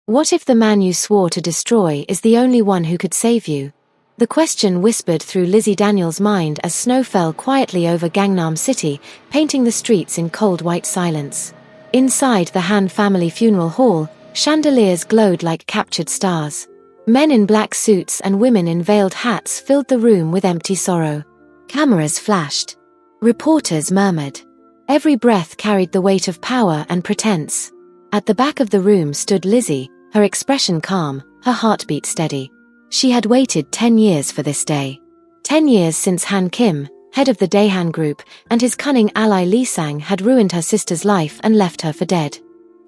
What if the man you swore to destroy is the only one who could save you? The question whispered through Lizzie Daniels' mind as snow fell quietly over Gangnam City, painting the streets in cold white silence. Inside the Han family funeral hall, chandeliers glowed like captured stars. Men in black suits and women in veiled hats filled the room with empty sorrow. Cameras flashed. Reporters murmured. Every breath carried the weight of power and pretense. At the back of the room stood Lizzie, her expression calm, her heartbeat steady. She had waited 10 years for this day. 10 years since Han Kim, head of the Daehan Group, and his cunning ally Lee Sang had ruined her sister's life and left her for dead.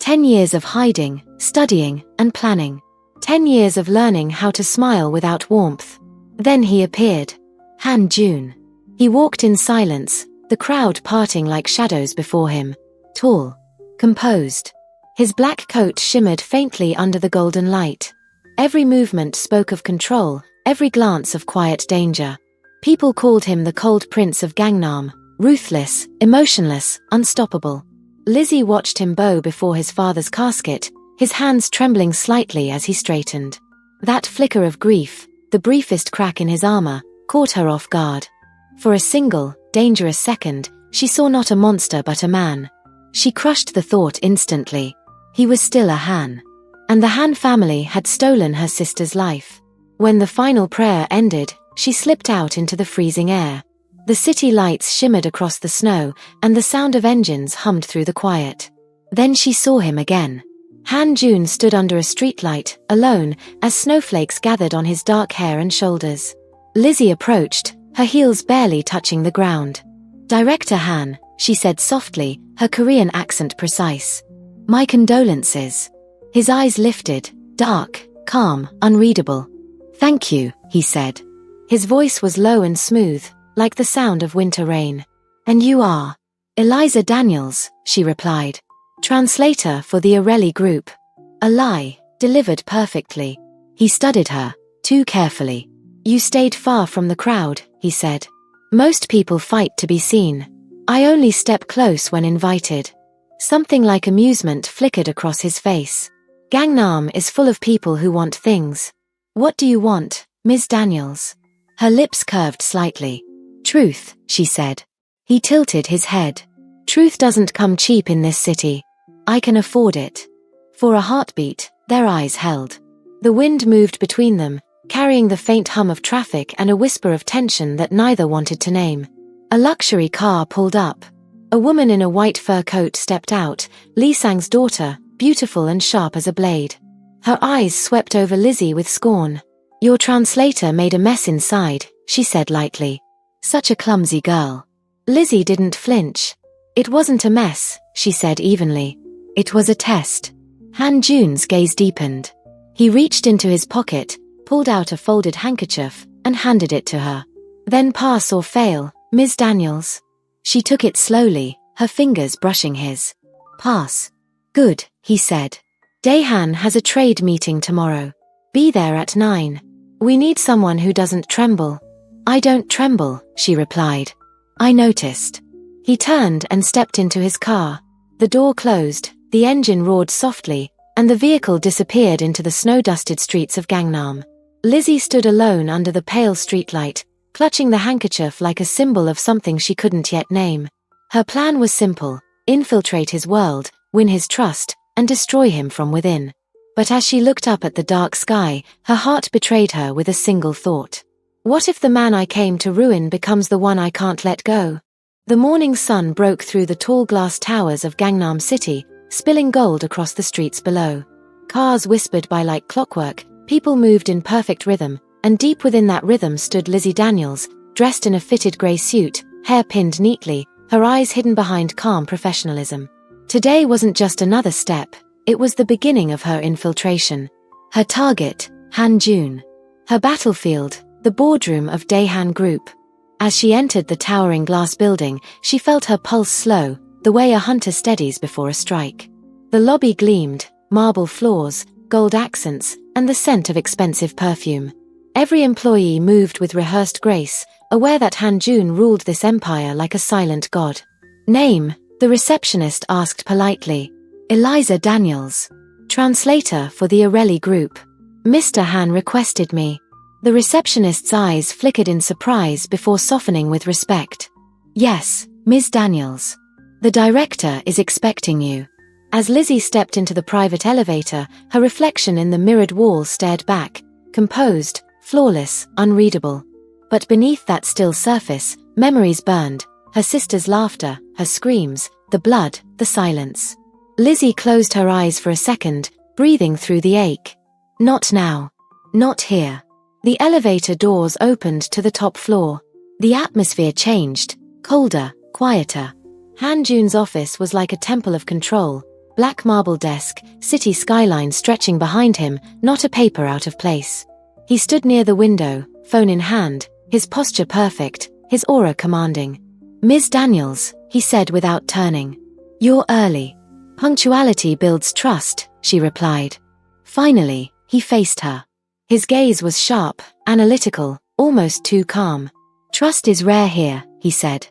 10 years of hiding, studying, and planning. 10 years of learning how to smile without warmth. Then he appeared. Han Jun. He walked in silence, the crowd parting like shadows before him. Tall. Composed. His black coat shimmered faintly under the golden light. Every movement spoke of control, every glance of quiet danger. People called him the cold prince of Gangnam, ruthless, emotionless, unstoppable. Lizzie watched him bow before his father's casket, his hands trembling slightly as he straightened. That flicker of grief, the briefest crack in his armor, caught her off guard. For a single, dangerous second, she saw not a monster but a man. She crushed the thought instantly. He was still a Han. And the Han family had stolen her sister's life. When the final prayer ended, she slipped out into the freezing air. The city lights shimmered across the snow, and the sound of engines hummed through the quiet. Then she saw him again. Han Jun stood under a streetlight, alone, as snowflakes gathered on his dark hair and shoulders. Lizzie approached, her heels barely touching the ground. "Director Han," she said softly, her Korean accent precise. "My condolences." His eyes lifted, dark, calm, unreadable. "Thank you," he said. His voice was low and smooth, like the sound of winter rain. "And you are?" "Eliza Daniels," she replied. "Translator for the Areli Group." A lie, delivered perfectly. He studied her, too carefully. "You stayed far from the crowd," he said. "Most people fight to be seen. I only step close when invited." Something like amusement flickered across his face. "Gangnam is full of people who want things. What do you want, Ms. Daniels?" Her lips curved slightly. "Truth," she said. He tilted his head. "Truth doesn't come cheap in this city. I can afford it." For a heartbeat, their eyes held. The wind moved between them, carrying the faint hum of traffic and a whisper of tension that neither wanted to name. A luxury car pulled up. A woman in a white fur coat stepped out, Lee Sang's daughter, beautiful and sharp as a blade. Her eyes swept over Lizzie with scorn. "Your translator made a mess inside," she said lightly. "Such a clumsy girl." Lizzie didn't flinch. "It wasn't a mess," she said evenly. "It was a test." Han Jun's gaze deepened. He reached into his pocket, pulled out a folded handkerchief, and handed it to her. "Then pass or fail, Ms. Daniels." She took it slowly, her fingers brushing his. "Pass." "Good," he said. "Daehan has a trade meeting tomorrow. Be there at 9. We need someone who doesn't tremble." "I don't tremble," she replied. "I noticed." He turned and stepped into his car. The door closed, the engine roared softly, and the vehicle disappeared into the snow-dusted streets of Gangnam. Lizzie stood alone under the pale streetlight, clutching the handkerchief like a symbol of something she couldn't yet name. Her plan was simple: infiltrate his world, win his trust, and destroy him from within. But as she looked up at the dark sky, her heart betrayed her with a single thought. What if the man I came to ruin becomes the one I can't let go? The morning sun broke through the tall glass towers of Gangnam City, spilling gold across the streets below. Cars whispered by like clockwork, people moved in perfect rhythm, and deep within that rhythm stood Lizzie Daniels, dressed in a fitted grey suit, hair pinned neatly, her eyes hidden behind calm professionalism. Today wasn't just another step, it was the beginning of her infiltration. Her target, Han Jun. Her battlefield, the boardroom of Daehan Group. As she entered the towering glass building, she felt her pulse slow, the way a hunter steadies before a strike. The lobby gleamed, marble floors, gold accents, and the scent of expensive perfume. Every employee moved with rehearsed grace, aware that Han Jun ruled this empire like a silent god. "Name?" the receptionist asked politely. "Eliza Daniels." Translator for the Arelli Group. Mr. Han requested me. The receptionist's eyes flickered in surprise before softening with respect. Yes, Ms. Daniels. The director is expecting you. As Lizzie stepped into the private elevator, her reflection in the mirrored wall stared back, composed, flawless, unreadable. But beneath that still surface, memories burned, her sister's laughter, her screams, the blood, the silence. Lizzie closed her eyes for a second, breathing through the ache. Not now. Not here. The elevator doors opened to the top floor. The atmosphere changed, colder, quieter. Han Jun's office was like a temple of control. Black marble desk, city skyline stretching behind him, not a paper out of place. He stood near the window, phone in hand, his posture perfect, his aura commanding. Ms. Daniels, he said without turning. You're early. Punctuality builds trust, she replied. Finally, he faced her. His gaze was sharp, analytical, almost too calm. Trust is rare here, he said.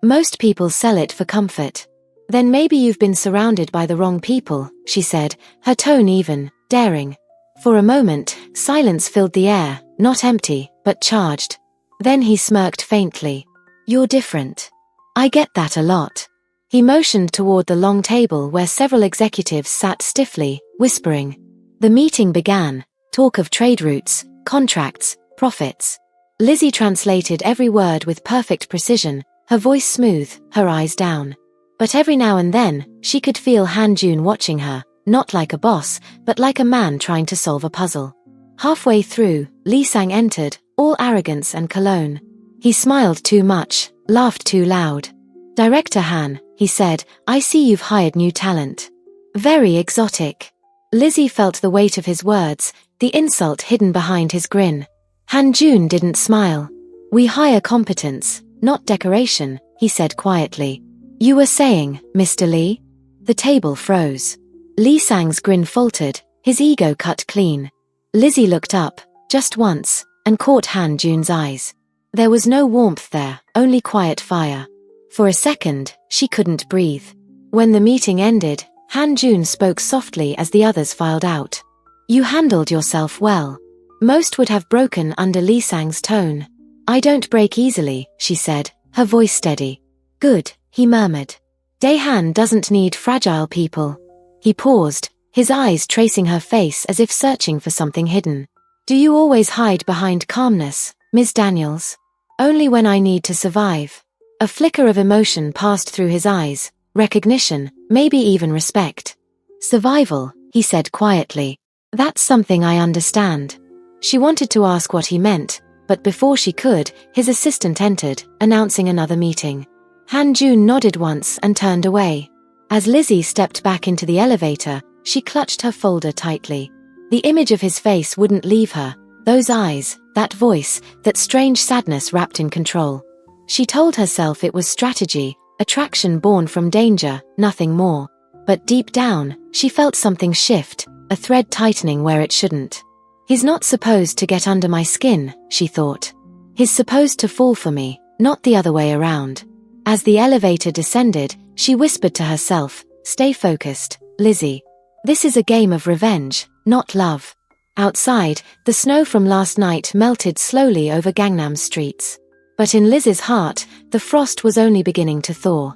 Most people sell it for comfort. Then maybe you've been surrounded by the wrong people, she said, her tone even, daring. For a moment, silence filled the air, not empty, but charged. Then he smirked faintly. You're different. I get that a lot. He motioned toward the long table where several executives sat stiffly, whispering. The meeting began. Talk of trade routes, contracts, profits. Lizzie translated every word with perfect precision, her voice smooth, her eyes down. But every now and then, she could feel Han Jun watching her, not like a boss, but like a man trying to solve a puzzle. Halfway through, Lee Sang entered, all arrogance and cologne. He smiled too much, laughed too loud. Director Han, he said, I see you've hired new talent. Very exotic. Lizzie felt the weight of his words, the insult hidden behind his grin. Han Jun didn't smile. We hire competence, not decoration, he said quietly. You were saying, Mr. Lee? The table froze. Lee Sang's grin faltered, his ego cut clean. Lizzie looked up, just once, and caught Han Jun's eyes. There was no warmth there, only quiet fire. For a second, she couldn't breathe. When the meeting ended, Han Jun spoke softly as the others filed out. You handled yourself well. Most would have broken under Lee Sang's tone. I don't break easily, she said, her voice steady. Good, he murmured. Daehan doesn't need fragile people. He paused, his eyes tracing her face as if searching for something hidden. Do you always hide behind calmness, Ms. Daniels? Only when I need to survive. A flicker of emotion passed through his eyes, recognition, maybe even respect. Survival, he said quietly. That's something I understand. She wanted to ask what he meant, but before she could, his assistant entered, announcing another meeting. Han Jun nodded once and turned away. As Lizzie stepped back into the elevator, she clutched her folder tightly. The image of his face wouldn't leave her, those eyes, that voice, that strange sadness wrapped in control. She told herself it was strategy, attraction born from danger, nothing more. But deep down, she felt something shift, a thread tightening where it shouldn't. He's not supposed to get under my skin, she thought. He's supposed to fall for me, not the other way around. As the elevator descended, she whispered to herself, stay focused, Lizzie. This is a game of revenge, not love. Outside, the snow from last night melted slowly over Gangnam's streets. But in Liz's heart, the frost was only beginning to thaw.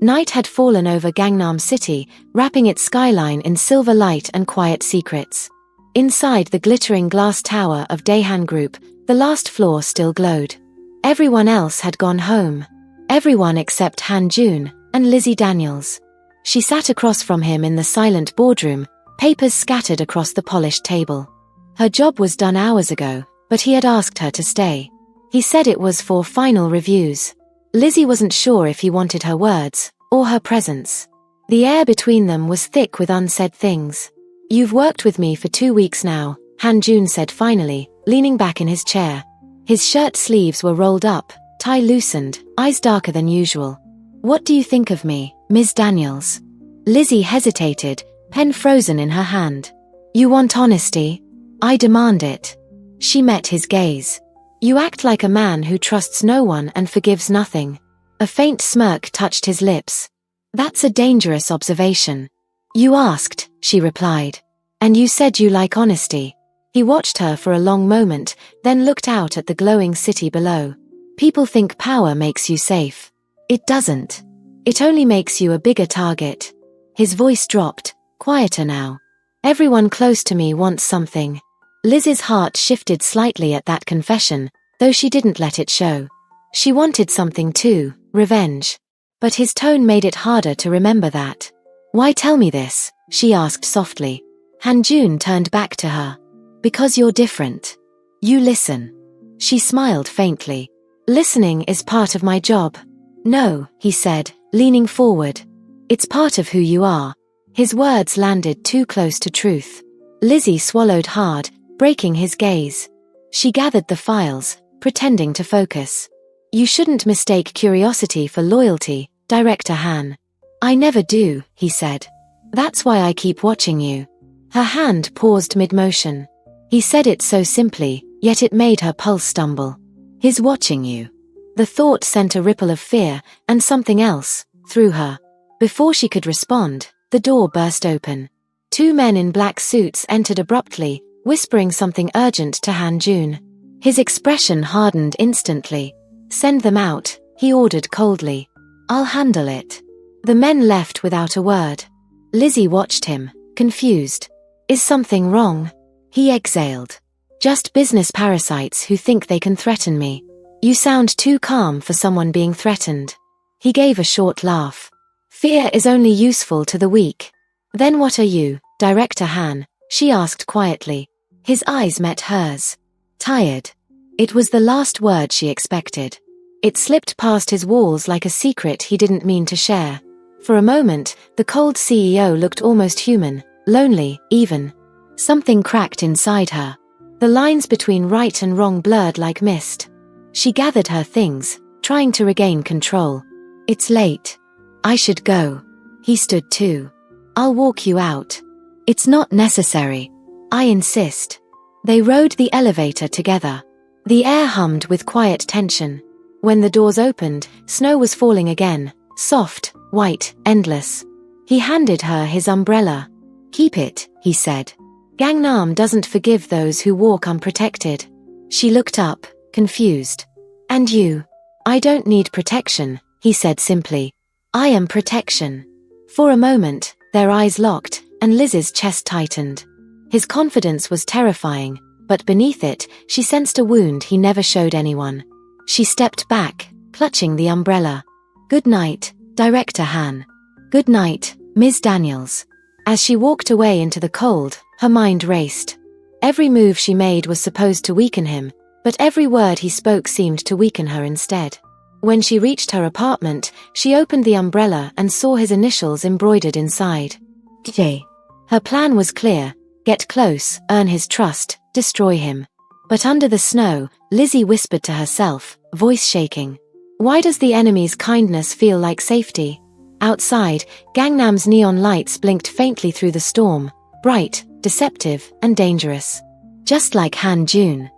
Night had fallen over Gangnam City, wrapping its skyline in silver light and quiet secrets. Inside the glittering glass tower of Daehan Group, the last floor still glowed. Everyone else had gone home. Everyone except Han Jun and Lizzie Daniels. She sat across from him in the silent boardroom, papers scattered across the polished table. Her job was done hours ago, but he had asked her to stay. He said it was for final reviews. Lizzie wasn't sure if he wanted her words, or her presence. The air between them was thick with unsaid things. You've worked with me for 2 weeks now, Han Jun said finally, leaning back in his chair. His shirt sleeves were rolled up, tie loosened, eyes darker than usual. What do you think of me, Ms. Daniels? Lizzie hesitated, pen frozen in her hand. You want honesty? I demand it. She met his gaze. You act like a man who trusts no one and forgives nothing. A faint smirk touched his lips. That's a dangerous observation. You asked, she replied. And you said you like honesty. He watched her for a long moment, then looked out at the glowing city below. People think power makes you safe. It doesn't. It only makes you a bigger target. His voice dropped, quieter now. Everyone close to me wants something. Liz's heart shifted slightly at that confession, though she didn't let it show. She wanted something too, revenge. But his tone made it harder to remember that. Why tell me this? She asked softly. Han Jun turned back to her. Because you're different. You listen. She smiled faintly. Listening is part of my job. No, he said, leaning forward. It's part of who you are. His words landed too close to truth. Lizzie swallowed hard, breaking his gaze. She gathered the files, pretending to focus. You shouldn't mistake curiosity for loyalty, Director Han. I never do, he said. That's why I keep watching you. Her hand paused mid-motion. He said it so simply, yet it made her pulse stumble. He's watching you. The thought sent a ripple of fear, and something else, through her. Before she could respond, the door burst open. Two men in black suits entered abruptly, whispering something urgent to Han Jun. His expression hardened instantly. Send them out, he ordered coldly. I'll handle it. The men left without a word. Lizzie watched him, confused. Is something wrong? He exhaled. Just business parasites who think they can threaten me. You sound too calm for someone being threatened. He gave a short laugh. Fear is only useful to the weak. Then what are you, Director Han? She asked quietly. His eyes met hers. Tired. It was the last word she expected. It slipped past his walls like a secret he didn't mean to share. For a moment, the cold CEO looked almost human, lonely, even. Something cracked inside her. The lines between right and wrong blurred like mist. She gathered her things, trying to regain control. It's late. I should go. He stood too. I'll walk you out. It's not necessary. I insist. They rode the elevator together. The air hummed with quiet tension. When the doors opened, snow was falling again, soft, white, endless. He handed her his umbrella. Keep it, he said. Gangnam doesn't forgive those who walk unprotected. She looked up, confused. And you? I don't need protection, he said simply. I am protection. For a moment, their eyes locked, and Liz's chest tightened. His confidence was terrifying, but beneath it, she sensed a wound he never showed anyone. She stepped back, clutching the umbrella. Good night, Director Han. Good night, Ms. Daniels. As she walked away into the cold, her mind raced. Every move she made was supposed to weaken him, but every word he spoke seemed to weaken her instead. When she reached her apartment, she opened the umbrella and saw his initials embroidered inside. J. Her plan was clear: get close, earn his trust, destroy him. But under the snow, Lizzie whispered to herself, voice shaking. Why does the enemy's kindness feel like safety? Outside, Gangnam's neon lights blinked faintly through the storm, bright, deceptive, and dangerous. Just like Han Jun.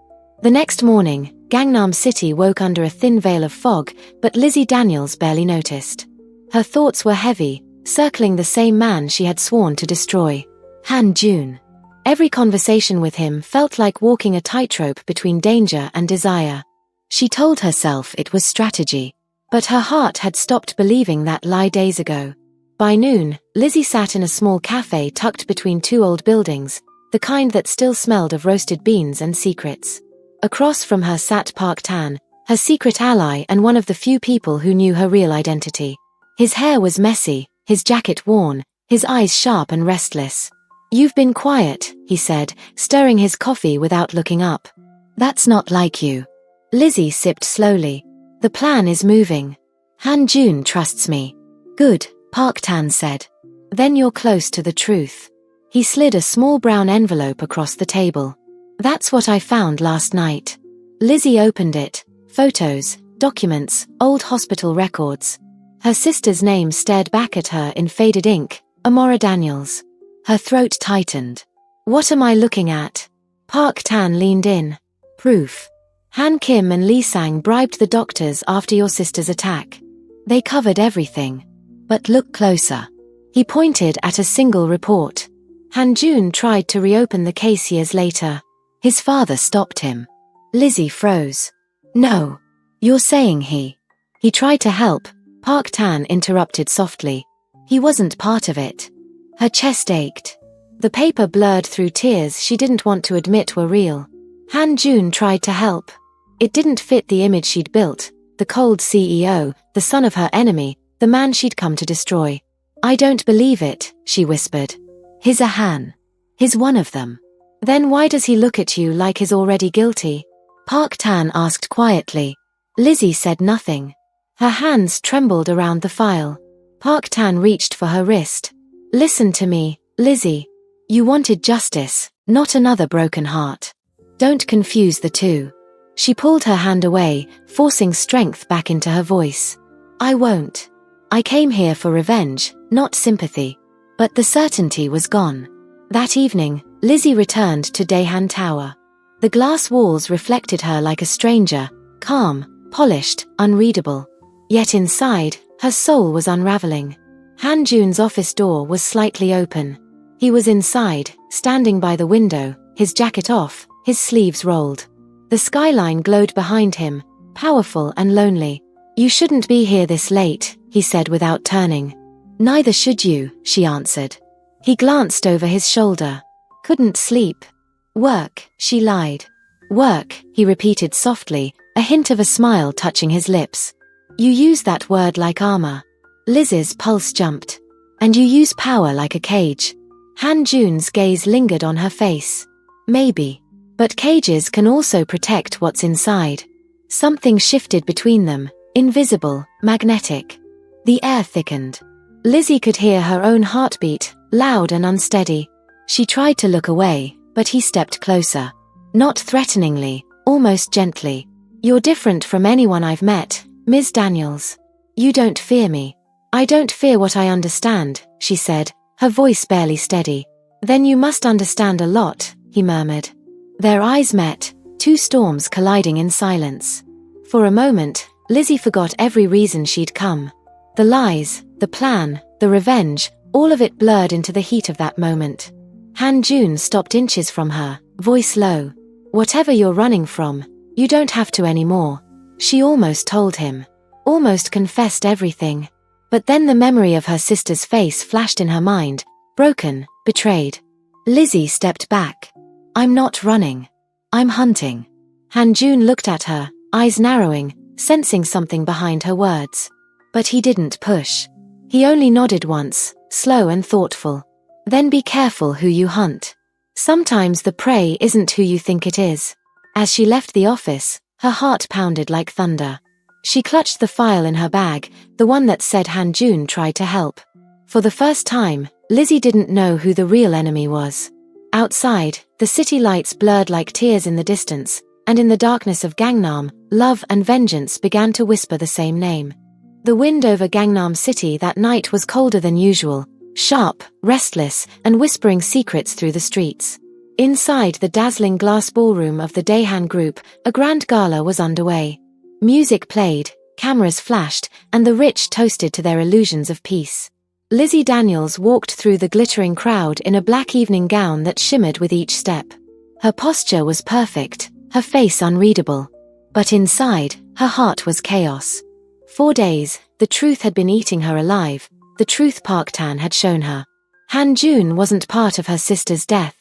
The next morning, Gangnam City woke under a thin veil of fog, but Lizzie Daniels barely noticed. Her thoughts were heavy, circling the same man she had sworn to destroy. Han Jun. Every conversation with him felt like walking a tightrope between danger and desire. She told herself it was strategy, but her heart had stopped believing that lie days ago. By noon, Lizzie sat in a small cafe tucked between two old buildings, the kind that still smelled of roasted beans and secrets. Across from her sat Park Tan, her secret ally and one of the few people who knew her real identity. His hair was messy, his jacket worn, his eyes sharp and restless. You've been quiet, he said, stirring his coffee without looking up. That's not like you. Lizzie sipped slowly. The plan is moving. Han Jun trusts me. Good, Park Tan said. Then you're close to the truth. He slid a small brown envelope across the table. That's what I found last night. Lizzie opened it. Photos, documents, old hospital records. Her sister's name stared back at her in faded ink, Amora Daniels. Her throat tightened. What am I looking at? Park Tan leaned in. Proof. Han Kim and Lee Sang bribed the doctors after your sister's attack. They covered everything. But look closer. He pointed at a single report. Han Jun tried to reopen the case years later. His father stopped him. Lizzie froze. No. You're saying he tried to help, Park Tan interrupted softly. He wasn't part of it. Her chest ached. The paper blurred through tears she didn't want to admit were real. Han Jun tried to help. It didn't fit the image she'd built, the cold CEO, the son of her enemy, the man she'd come to destroy. I don't believe it, she whispered. He's a Han. He's one of them. Then why does he look at you like he's already guilty? Park Tan asked quietly. Lizzie said nothing. Her hands trembled around the file. Park Tan reached for her wrist. Listen to me, Lizzie. You wanted justice, not another broken heart. Don't confuse the two. She pulled her hand away, forcing strength back into her voice. I won't. I came here for revenge, not sympathy. But the certainty was gone. That evening, Lizzie returned to Daehan Tower. The glass walls reflected her like a stranger, calm, polished, unreadable. Yet inside, her soul was unraveling. Han Jun's office door was slightly open. He was inside, standing by the window, his jacket off, his sleeves rolled. The skyline glowed behind him, powerful and lonely. You shouldn't be here this late, he said without turning. Neither should you, she answered. He glanced over his shoulder. Couldn't sleep. Work, she lied. Work, he repeated softly, a hint of a smile touching his lips. You use that word like armor. Liz's pulse jumped. And you use power like a cage. Han Jun's gaze lingered on her face. Maybe. But cages can also protect what's inside. Something shifted between them, invisible, magnetic. The air thickened. Lizzie could hear her own heartbeat, loud and unsteady. She tried to look away, but he stepped closer. Not threateningly, almost gently. You're different from anyone I've met, Ms. Daniels. You don't fear me. I don't fear what I understand, she said, her voice barely steady. Then you must understand a lot, he murmured. Their eyes met, two storms colliding in silence. For a moment, Lizzie forgot every reason she'd come. The lies, the plan, the revenge, all of it blurred into the heat of that moment. Han Jun stopped inches from her, voice low. Whatever you're running from, you don't have to anymore. She almost told him. Almost confessed everything. But then the memory of her sister's face flashed in her mind, broken, betrayed. Lizzie stepped back. I'm not running. I'm hunting. Han Jun looked at her, eyes narrowing, sensing something behind her words. But he didn't push. He only nodded once, slow and thoughtful. Then be careful who you hunt. Sometimes the prey isn't who you think it is. As she left the office, her heart pounded like thunder. She clutched the file in her bag, the one that said Han Jun tried to help. For the first time, Lizzie didn't know who the real enemy was. Outside, the city lights blurred like tears in the distance, and in the darkness of Gangnam, love and vengeance began to whisper the same name. The wind over Gangnam City that night was colder than usual, sharp, restless, and whispering secrets through the streets. Inside the dazzling glass ballroom of the Daehan Group, a grand gala was underway. Music played, cameras flashed, and the rich toasted to their illusions of peace. Lizzie Daniels walked through the glittering crowd in a black evening gown that shimmered with each step. Her posture was perfect, her face unreadable. But inside, her heart was chaos. 4 days, the truth had been eating her alive, the truth Park Tan had shown her. Han Jun wasn't part of her sister's death.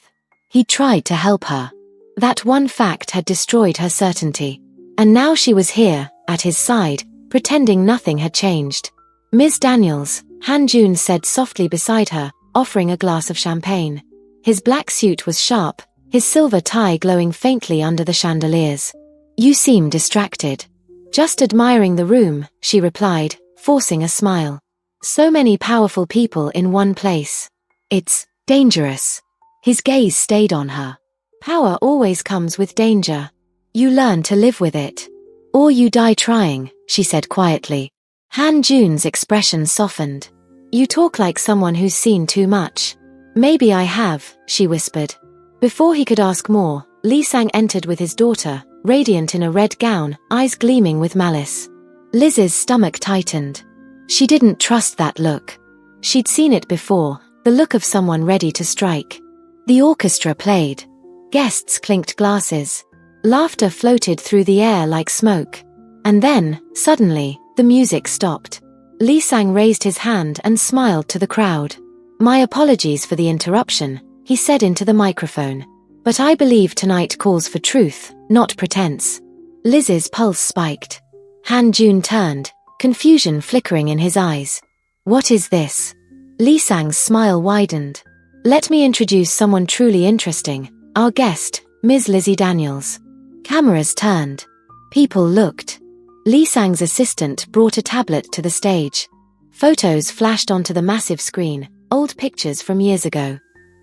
He tried to help her. That one fact had destroyed her certainty. And now she was here, at his side, pretending nothing had changed. Ms. Daniels, Han Jun said softly beside her, offering a glass of champagne. His black suit was sharp, his silver tie glowing faintly under the chandeliers. You seem distracted. Just admiring the room, she replied, forcing a smile. So many powerful people in one place. It's dangerous. His gaze stayed on her. Power always comes with danger. You learn to live with it. Or you die trying, she said quietly. Han Jun's expression softened. You talk like someone who's seen too much. Maybe I have, she whispered. Before he could ask more, Lee Sang entered with his daughter, radiant in a red gown, eyes gleaming with malice. Liz's stomach tightened. She didn't trust that look. She'd seen it before, the the look of someone ready to strike. The orchestra played. Guests clinked glasses. Laughter floated through the air like smoke. And then, suddenly, the music stopped. Lee Sang raised his hand and smiled to the crowd. "My apologies for the interruption," he said into the microphone. "But I believe tonight calls for truth, not pretense." Liz's pulse spiked. Han Jun turned, confusion flickering in his eyes. "What is this?" Lee Sang's smile widened. "Let me introduce someone truly interesting, our guest, Ms. Lizzie Daniels." Cameras turned. People looked. Lee Sang's assistant brought a tablet to the stage. Photos flashed onto the massive screen, old pictures from years ago.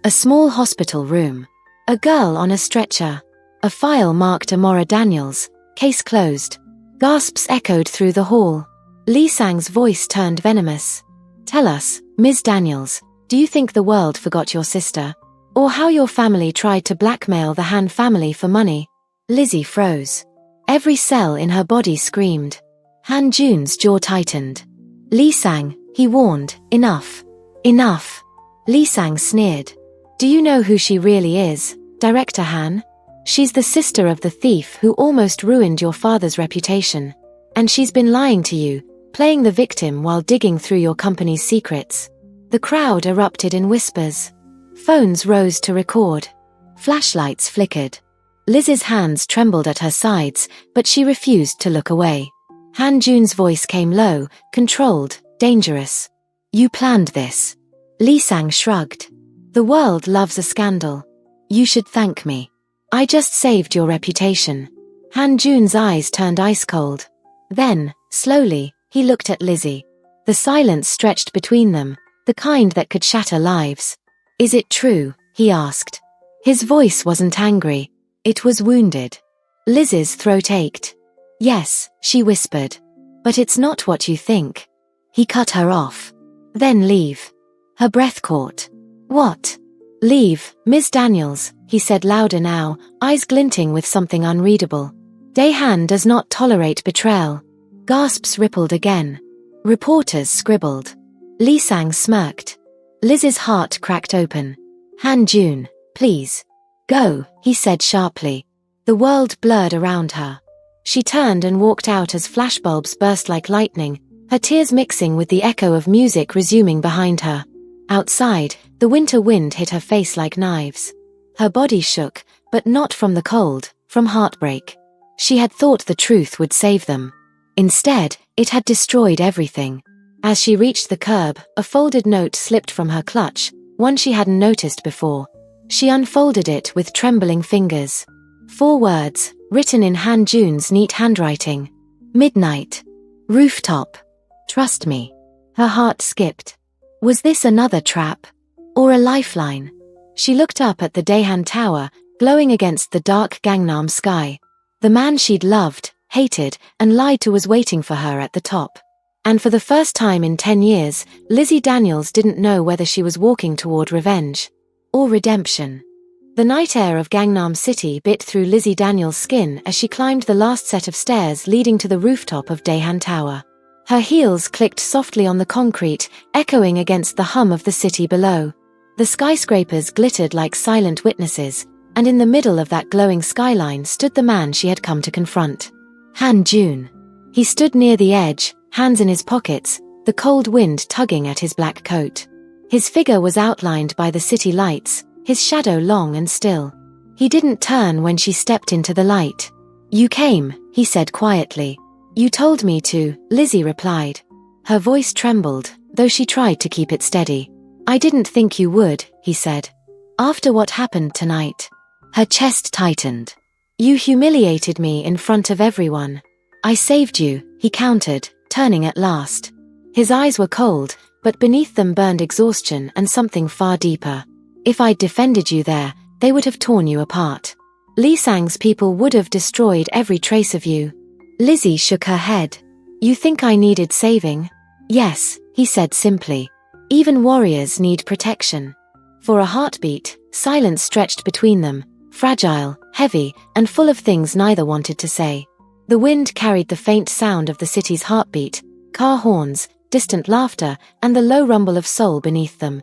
A small hospital room. A girl on a stretcher. A file marked Amora Daniels, case closed. Gasps echoed through the hall. Lee Sang's voice turned venomous. "Tell us, Ms. Daniels, do you think the world forgot your sister? Or how your family tried to blackmail the Han family for money?" Lizzie froze. Every cell in her body screamed. Han Jun's jaw tightened. "Lee Sang," he warned, "enough. Enough." Lee Sang sneered. "Do you know who she really is, Director Han? She's the sister of the thief who almost ruined your father's reputation. And she's been lying to you, playing the victim while digging through your company's secrets." The crowd erupted in whispers. Phones rose to record. Flashlights flickered. Liz's hands trembled at her sides, but she refused to look away. Han Jun's voice came low, controlled, dangerous. "You planned this." Lee Sang shrugged. "The world loves a scandal. You should thank me. I just saved your reputation." Han Jun's eyes turned ice cold. Then, slowly, he looked at Lizzie. The silence stretched between them, the kind that could shatter lives. "Is it true?" he asked. His voice wasn't angry. It was wounded. Liz's throat ached. "Yes," she whispered. "But it's not what you think." He cut her off. "Then leave." Her breath caught. "What?" "Leave, Ms. Daniels," he said louder now, eyes glinting with something unreadable. "Daehan does not tolerate betrayal." Gasps rippled again. Reporters scribbled. Lee Sang smirked. Liz's heart cracked open. "Han Jun, please. Go," he said sharply. The world blurred around her. She turned and walked out as flashbulbs burst like lightning, her tears mixing with the echo of music resuming behind her. Outside, the winter wind hit her face like knives. Her body shook, but not from the cold, from heartbreak. She had thought the truth would save them. Instead, it had destroyed everything. As she reached the curb, a folded note slipped from her clutch, one she hadn't noticed before. She unfolded it with trembling fingers. 4 words, written in Han Jun's neat handwriting. "Midnight. Rooftop. Trust me." Her heart skipped. Was this another trap? Or a lifeline? She looked up at the Daehan Tower, glowing against the dark Gangnam sky. The man she'd loved, hated, and lied to was waiting for her at the top. And for the first time in 10 years, Lizzie Daniels didn't know whether she was walking toward revenge or redemption. The night air of Gangnam City bit through Lizzie Daniels' skin as she climbed the last set of stairs leading to the rooftop of Daehan Tower. Her heels clicked softly on the concrete, echoing against the hum of the city below. The skyscrapers glittered like silent witnesses, and in the middle of that glowing skyline stood the man she had come to confront. Han Jun. He stood near the edge, hands in his pockets, the cold wind tugging at his black coat. His figure was outlined by the city lights, his shadow long and still. He didn't turn when she stepped into the light. "You came," he said quietly. "You told me to," Lizzie replied. Her voice trembled, though she tried to keep it steady. "I didn't think you would," he said. "After what happened tonight." Her chest tightened. "You humiliated me in front of everyone." "I saved you," he countered, turning at last. His eyes were cold, but beneath them burned exhaustion and something far deeper. "If I'd defended you there, they would have torn you apart. Lee Sang's people would have destroyed every trace of you." Lizzie shook her head. "You think I needed saving?" "Yes," he said simply. "Even warriors need protection." For a heartbeat, silence stretched between them, fragile, heavy, and full of things neither wanted to say. The wind carried the faint sound of the city's heartbeat, car horns, distant laughter, and the low rumble of soul beneath them.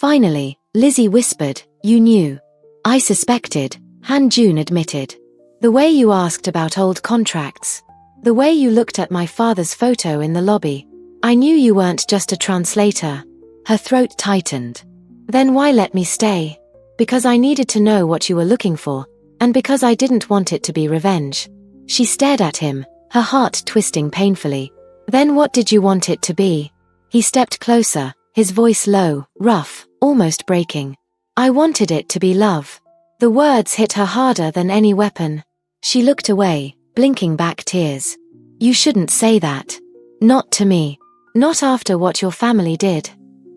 Finally, Lizzie whispered, "You knew." "I suspected," Han Jun admitted. "The way you asked about old contracts. The way you looked at my father's photo in the lobby. I knew you weren't just a translator." Her throat tightened. "Then why let me stay?" "Because I needed to know what you were looking for, and because I didn't want it to be revenge." She stared at him, her heart twisting painfully. "Then what did you want it to be?" He stepped closer, his voice low, rough, almost breaking. "I wanted it to be love." The words hit her harder than any weapon. She looked away, blinking back tears. "You shouldn't say that. Not to me. Not after what your family did."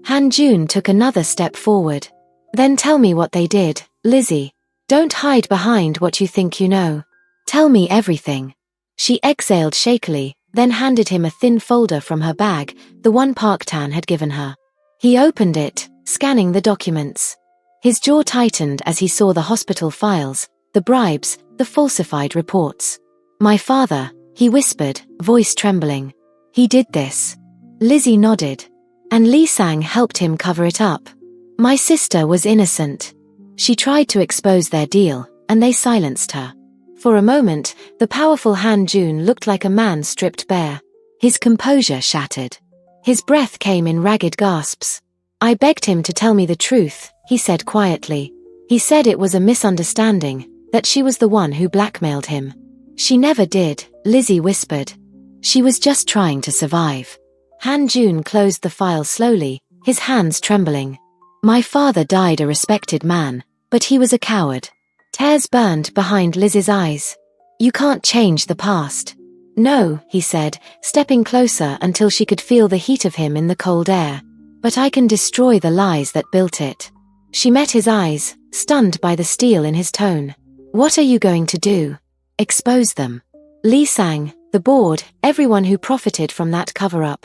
Han Jun took another step forward. "Then tell me what they did, Lizzie. Don't hide behind what you think you know. Tell me everything." She exhaled shakily, then handed him a thin folder from her bag, the one Park Tan had given her. He opened it, scanning the documents. His jaw tightened as he saw the hospital files, the bribes, the falsified reports. "My father," he whispered, voice trembling. "He did this." Lizzie nodded. "And Lee Sang helped him cover it up." "My sister was innocent." She tried to expose their deal, and they silenced her. For a moment, the powerful Han Jun looked like a man stripped bare. His composure shattered. His breath came in ragged gasps. "I begged him to tell me the truth," he said quietly. "He said it was a misunderstanding, that she was the one who blackmailed him." "She never did," Lizzie whispered. "She was just trying to survive." Han Jun closed the file slowly, his hands trembling. "My father died a respected man, but he was a coward." Tears burned behind Liz's eyes. "You can't change the past." "No," he said, stepping closer until she could feel the heat of him in the cold air. "But I can destroy the lies that built it." She met his eyes, stunned by the steel in his tone. "What are you going to do?" "Expose them." Lee Sang, the board, everyone who profited from that cover-up.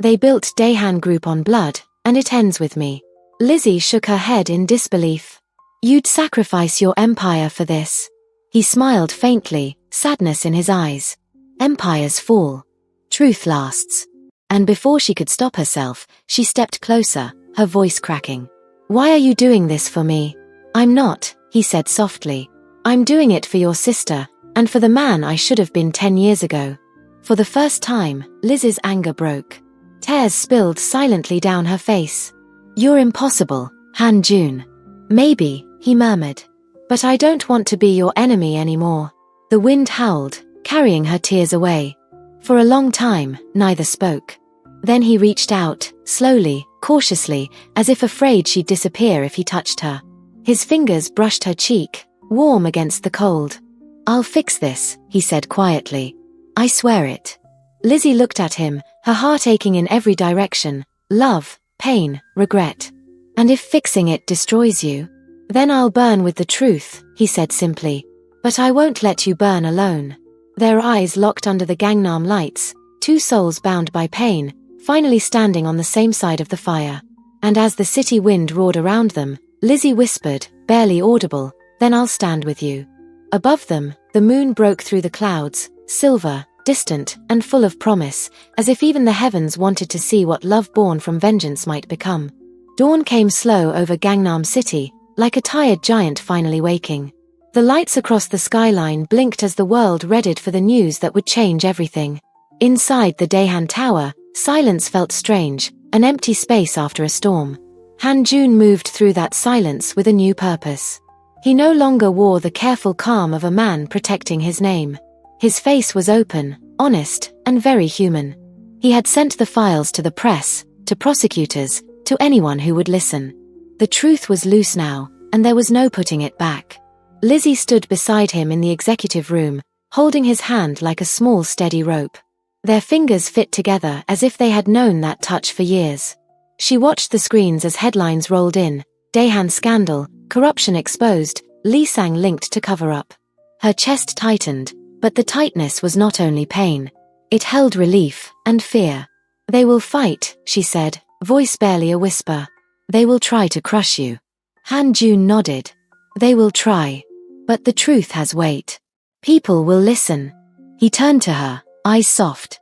They built Daehan Group on blood, and it ends with me. Lizzie shook her head in disbelief. "You'd sacrifice your empire for this." He smiled faintly, sadness in his eyes. "Empires fall. Truth lasts." And before she could stop herself, she stepped closer, her voice cracking. "Why are you doing this for me?" "I'm not," he said softly. "I'm doing it for your sister, and for the man I should have been 10 years ago." For the first time, Liz's anger broke. Tears spilled silently down her face. "You're impossible, Han Jun." "Maybe," he murmured. "But I don't want to be your enemy anymore." The wind howled, carrying her tears away. For a long time, neither spoke. Then he reached out, slowly, cautiously, as if afraid she'd disappear if he touched her. His fingers brushed her cheek, warm against the cold. "I'll fix this," he said quietly. "I swear it." Lizzie looked at him, her heart aching in every direction. Love, pain, regret. "And if fixing it destroys you, then I'll burn with the truth," he said simply. "But I won't let you burn alone." Their eyes locked under the Gangnam lights, two souls bound by pain, finally standing on the same side of the fire. And as the city wind roared around them, Lizzie whispered, barely audible, "Then I'll stand with you." Above them, the moon broke through the clouds, silver, distant, and full of promise, as if even the heavens wanted to see what love born from vengeance might become. Dawn came slow over Gangnam City, like a tired giant finally waking. The lights across the skyline blinked as the world readied for the news that would change everything. Inside the Daehan Tower, silence felt strange, an empty space after a storm. Han Jun moved through that silence with a new purpose. He no longer wore the careful calm of a man protecting his name. His face was open, honest, and very human. He had sent the files to the press, to prosecutors, to anyone who would listen. The truth was loose now, and there was no putting it back. Lizzie stood beside him in the executive room, holding his hand like a small steady rope. Their fingers fit together as if they had known that touch for years. She watched the screens as headlines rolled in: Daehan scandal, corruption exposed, Lee Sang linked to cover-up. Her chest tightened, but the tightness was not only pain. It held relief and fear. "They will fight," she said, voice barely a whisper. "They will try to crush you." Han Jun nodded. "They will try. But the truth has weight. People will listen." He turned to her, eyes soft.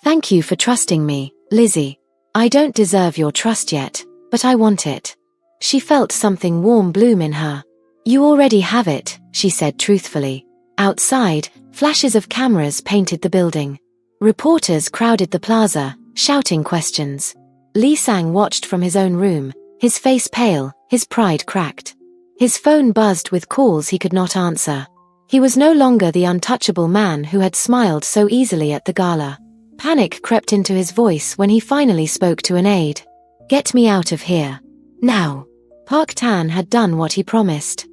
"Thank you for trusting me, Lizzie. I don't deserve your trust yet, but I want it." She felt something warm bloom in her. You already have it, she said truthfully. Outside, flashes of cameras painted the building. Reporters crowded the plaza, shouting questions. Lee Sang watched from his own room, his face pale, his pride cracked. His phone buzzed with calls he could not answer. He was no longer the untouchable man who had smiled so easily at the gala. Panic crept into his voice when he finally spoke to an aide. Get me out of here. Now. Park Tan had done what he promised.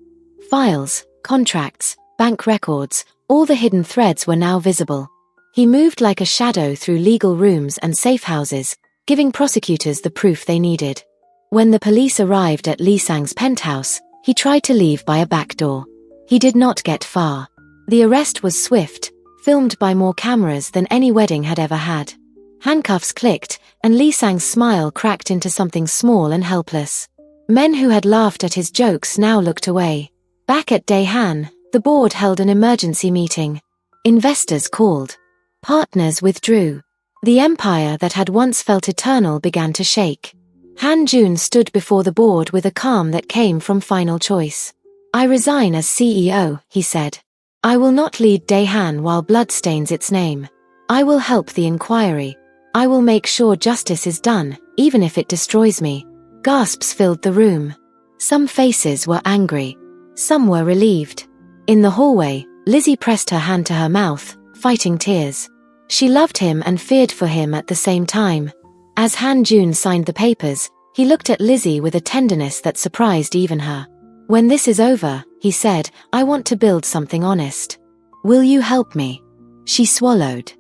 Files, contracts, bank records, all the hidden threads were now visible. He moved like a shadow through legal rooms and safe houses, giving prosecutors the proof they needed. When the police arrived at Lee Sang's penthouse, he tried to leave by a back door. He did not get far. The arrest was swift, filmed by more cameras than any wedding had ever had. Handcuffs clicked, and Lee Sang's smile cracked into something small and helpless. Men who had laughed at his jokes now looked away. Back at Daehan, the board held an emergency meeting. Investors called. Partners withdrew. The empire that had once felt eternal began to shake. Han Jun stood before the board with a calm that came from final choice. I resign as CEO, he said. I will not lead Daehan while blood stains its name. I will help the inquiry. I will make sure justice is done, even if it destroys me. Gasps filled the room. Some faces were angry. Some were relieved. In the hallway, Lizzie pressed her hand to her mouth, fighting tears. She loved him and feared for him at the same time. As Han Jun signed the papers, he looked at Lizzie with a tenderness that surprised even her. When this is over, he said, I want to build something honest. Will you help me? She swallowed.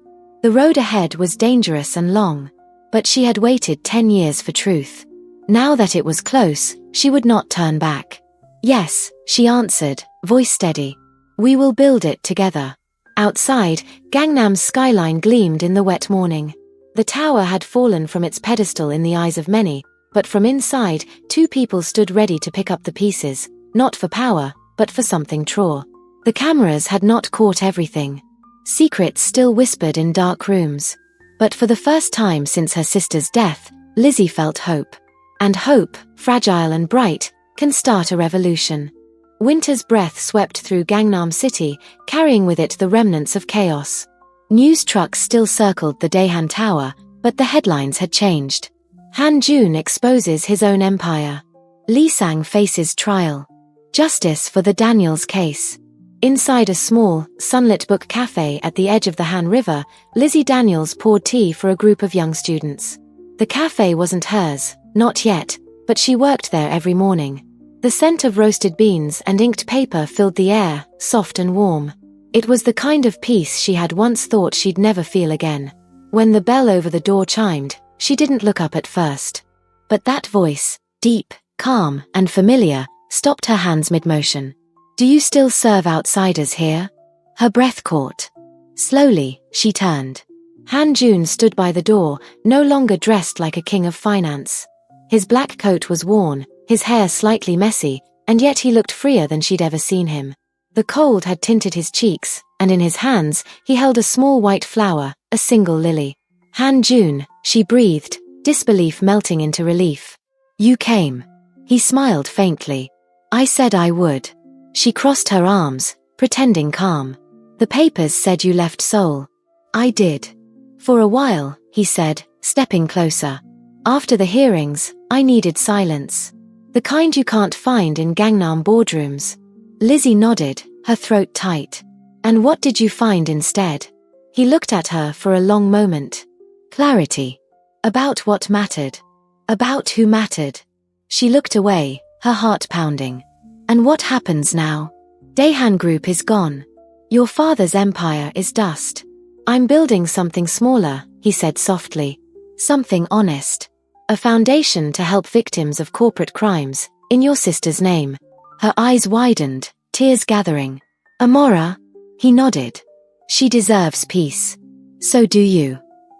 The road ahead was dangerous and long, but she had waited 10 years for truth. Now that it was close, she would not turn back. Yes, she answered, voice steady. We will build it together. Outside, Gangnam's skyline gleamed in the wet morning. The tower had fallen from its pedestal in the eyes of many, but from inside, two people stood ready to pick up the pieces, not for power, but for something truer. The cameras had not caught everything. Secrets still whispered in dark rooms. But for the first time since her sister's death, Lizzie felt hope. And hope, fragile and bright, can start a revolution. Winter's breath swept through Gangnam City, carrying with it the remnants of chaos. News trucks still circled the Daehan Tower, but the headlines had changed. Han Jun exposes his own empire. Lee Sang faces trial. Justice for the Daniels case. Inside a small, sunlit book cafe at the edge of the Han River, Lizzie Daniels poured tea for a group of young students. The cafe wasn't hers, not yet, but she worked there every morning. The scent of roasted beans and inked paper filled the air, soft and warm. It was the kind of peace she had once thought she'd never feel again. When the bell over the door chimed, she didn't look up at first. But that voice, deep, calm, and familiar, stopped her hands mid-motion. Do you still serve outsiders here? Her breath caught. Slowly, she turned. Han Jun stood by the door, no longer dressed like a king of finance. His black coat was worn, his hair slightly messy, and yet he looked freer than she'd ever seen him. The cold had tinted his cheeks, and in his hands, he held a small white flower, a single lily. Han Jun, she breathed, disbelief melting into relief. You came. He smiled faintly. I said I would. She crossed her arms, pretending calm. The papers said you left Seoul. I did. For a while, he said, stepping closer. After the hearings, I needed silence. The kind you can't find in Gangnam boardrooms. Lizzie nodded, her throat tight. And what did you find instead? He looked at her for a long moment. Clarity. About what mattered. About who mattered. She looked away, her heart pounding. And what happens now? Daehan Group is gone. Your father's empire is dust. I'm building something smaller, he said softly. Something honest. A foundation to help victims of corporate crimes, in your sister's name. Her eyes widened, tears gathering. Amora? He nodded. She deserves peace. So do you.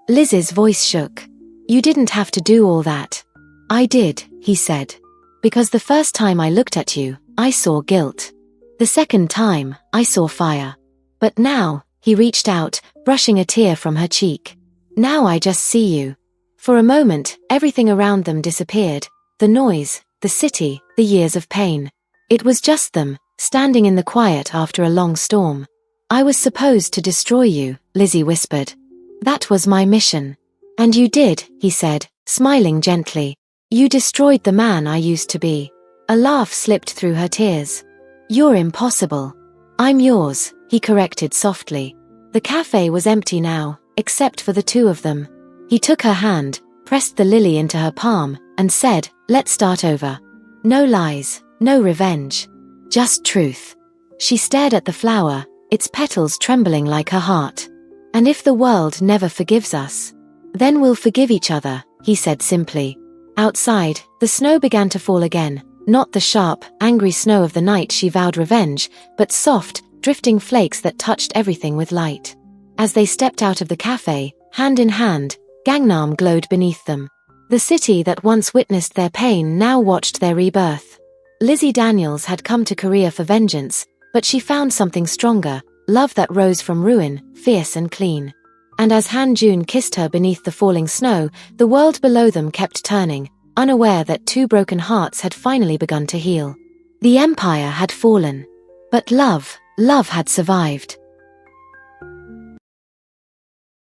Liz's voice shook. You didn't have to do all that. I did, he said. Because the first time I looked at you, I saw guilt. The second time, I saw fire. But now, he reached out, brushing a tear from her cheek. Now I just see you. For a moment, everything around them disappeared. The noise, the city, the years of pain. It was just them, standing in the quiet after a long storm. I was supposed to destroy you, Lizzie whispered. That was my mission. And you did, he said, smiling gently. You destroyed the man I used to be. A laugh slipped through her tears. You're impossible. I'm yours, he corrected softly. The cafe was empty now, except for the two of them. He took her hand, pressed the lily into her palm, and said, let's start over. No lies, no revenge. Just truth. She stared at the flower, its petals trembling like her heart. And if the world never forgives us, then we'll forgive each other, he said simply. Outside, the snow began to fall again, not the sharp, angry snow of the night she vowed revenge, but soft, drifting flakes that touched everything with light. As they stepped out of the cafe, hand in hand, Gangnam glowed beneath them. The city that once witnessed their pain now watched their rebirth. Lizzie Daniels had come to Korea for vengeance, but she found something stronger, love that rose from ruin, fierce and clean. And as Han Jun kissed her beneath the falling snow, the world below them kept turning, unaware that two broken hearts had finally begun to heal. The empire had fallen. But love had survived.